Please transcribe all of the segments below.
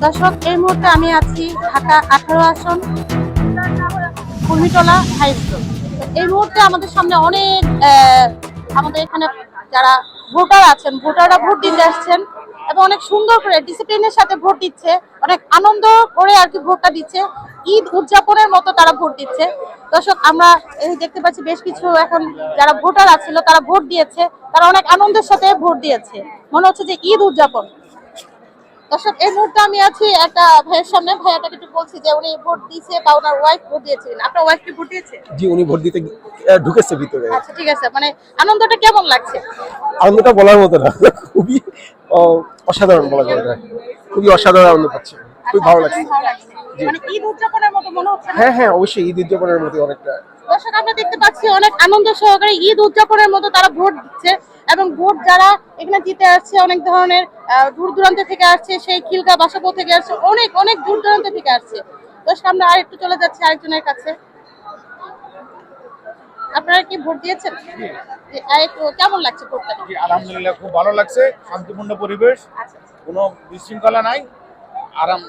দর্শক, এই মুহূর্তে আমি আছি ঢাকা 18 আসন কুর্মিটোলা হাই স্কুল। এই মুহূর্তে আমাদের সামনে অনেক আমাদের এখানে যারা ভোটার আছেন, ভোটাররা ভোট দিতে আসছেন এবং অনেক সুন্দর করে ডিসিপ্লিনের সাথে ভোট দিচ্ছে, অনেক আনন্দ করে আর কি ভোটটা দিচ্ছে, ঈদ উদযাপনের মতো তারা ভোট দিচ্ছে। দর্শক, আমরা এই দেখতে পাচ্ছি বেশ কিছু এখন যারা ভোটার আছিল তারা ভোট দিয়েছে, তারা অনেক আনন্দের সাথে ভোট দিয়েছে, মনে হচ্ছে যে ঈদ উদযাপন। দর্শক, এই মুহূর্তে আমি আছি একটা ভাইয়ের সামনে। ভাইয়াটাকে একটু বলছি যে উনি ভোট দিয়েছে বা ওনার ওয়াইফ ভোট দিয়েছিলেন। আপনার ওয়াইফ কি ভোট দিয়েছে? জি, উনি ভোট দিতে ঢুকেছে ভিতরে। আচ্ছা, ঠিক আছে। মানে আনন্দটা কেমন লাগছে? আনন্দটা বলার মতো না, খুবই অসাধারণ বলা যায়। খুবই অসাধারণ আনন্দ পাচ্ছি, খুব ভালো লাগছে। মানে ঈদ উদযাপনের মতো মনে হচ্ছে? হ্যাঁ হ্যাঁ, অবশ্যই ঈদ উদযাপনের মতো অনেকটা। দর্শক, আমরা দেখতে পাচ্ছি অনেক আনন্দ সহকারে ঈদ উদযাপনের মতো তারা ভোট দিচ্ছে এবং ভোট যারা এখানে দিতে আসছে অনেক ধরনের দূর দূরান্ত থেকে আসছে, সেই খিলগা বাসাবো থেকে আসছে, অনেক অনেক দূর দূরান্ত থেকে আসছে। দর্শক, আমরা আর একটু চলে যাচ্ছি আরেকজনের কাছে। আপনারা কি ভোট দিয়েছেন? কেমন লাগছে ভোটটা? আলহামদুলিল্লাহ, খুব ভালো লাগছে। শান্তিপূর্ণ পরিবেশ, কোনো বিশৃঙ্খলা নাই, আরাম,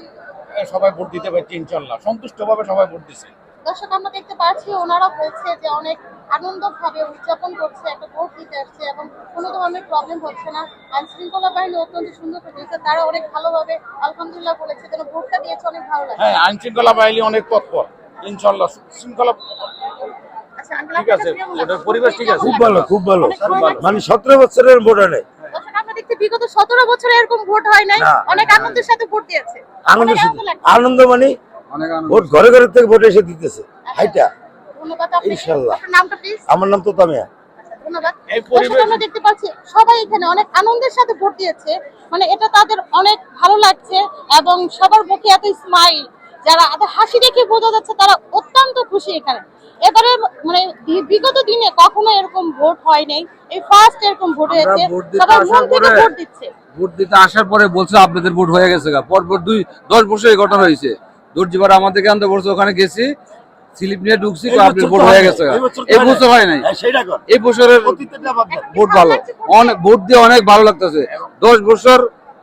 সবাই ভোট দিতে পারছে ইনশাল্লাহ, সন্তুষ্টভাবে সবাই ভোট দিচ্ছে। দর্শক, আমরা দেখতে পাচ্ছি ওনারা বলছে যে অনেক আনন্দভাবে উদযাপন করছে, একটা ভোট দিতে আসছে এবং কোনো ধরনের প্রবলেম হচ্ছে না। আইন শৃঙ্খলা বাহিনী অত্যন্ত সুন্দর করে দিয়েছে, তারা অনেক ভালোভাবে আলহামদুলিল্লাহ বলেছে, যেন ভোটটা দিয়েছে অনেক ভালো লাগে। হ্যাঁ, আইন শৃঙ্খলা বাহিনী অনেক তৎপর, ইনশাল্লাহ শৃঙ্খলা আচ্ছা, ঠিক আছে, ওটার পরিবেশ ঠিক আছে। খুব ভালো, খুব ভালো। মানে 17 বছরের ভোটার নেই। দর্শক, আমরা দেখছি বিগত 17 বছরে এরকম ভোট হয় নাই, অনেক আনন্দের সাথে ভোট দিয়েছে। আনন্দ, অনেক আনন্দ লাগছে। আনন্দ মানে ভোট ঘরে ঘরে থেকে ভোট এসে দিতেছে। হাইটা ধন্যবাদ আপনাকে। ইনশাআল্লাহ। আপনার নামটা প্লিজ? আমার নাম তো তামিয়া। ধন্যবাদ। এই পরিবেশ- দর্শক, আমরা দেখতে পাচ্ছি সবাই এখানে অনেক আনন্দের সাথে ভোট দিয়েছে, মানে এটা তাদের অনেক ভালো লাগছে এবং সবার মুখে এত স্মাইল, যারা এত হাসি দেখে বোঝা যাচ্ছে তারা অত্যন্ত খুশি এখানে। এবারে মানে বিগত দিনে কখনো এরকম ভোট হয় নাই, এই ফার্স্ট এরকম ভোট হয়েছে, সবাই মন থেকে ভোট দিচ্ছে। ভোট দিতে আসার পরে বলছে আপনাদের ভোট হয়ে গেছে, পরপর 10 বছর এই ঘটনা হয়েছে। দর্জিবার আমাদেরকে আনতে বলছে, ওখানে গেছি, স্লিপ নিয়ে ঢুকছি, আপনাদের ভোট হয়ে গেছে। এই বছর হয় নাই, এই বছরের ভোট ভালো, অনেক ভোট দিয়ে অনেক ভালো লাগতেছে। 10 বছর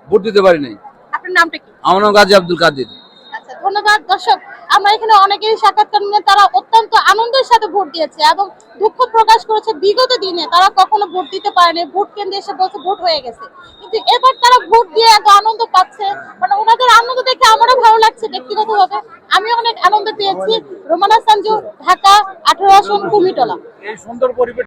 ভোট দিতে পারি নাই। আপনার নামটা কি? আমার নাম গাজী আব্দুল কাদের। আচ্ছা, ধন্যবাদ। দর্শক, আমরা এখানে অনেকেই সাক্ষাৎকার নিয়ে তারা অত্যন্ত আনন্দের সাথে ভোট দিয়েছে এবং দুঃখ প্রকাশ করেছে বিগত দিনে তারা কখনো ভোট দিতে পারেনি, ভোট কেন্দ্রে এসে বলছে ভোট হয়ে গেছে, কিন্তু এবার তারা ভোট দিয়ে এত আনন্দ পাচ্ছে, মানে ওনাদের আনন্দ দেখে আমারও ভালো লাগছে ব্যক্তিগতভাবে। আমি অনেক আনন্দ পেয়েছি। রোমানা সঞ্জু, ঢাকা 18 আসন কুর্মিটোলা। এই সুন্দর পরিবেশ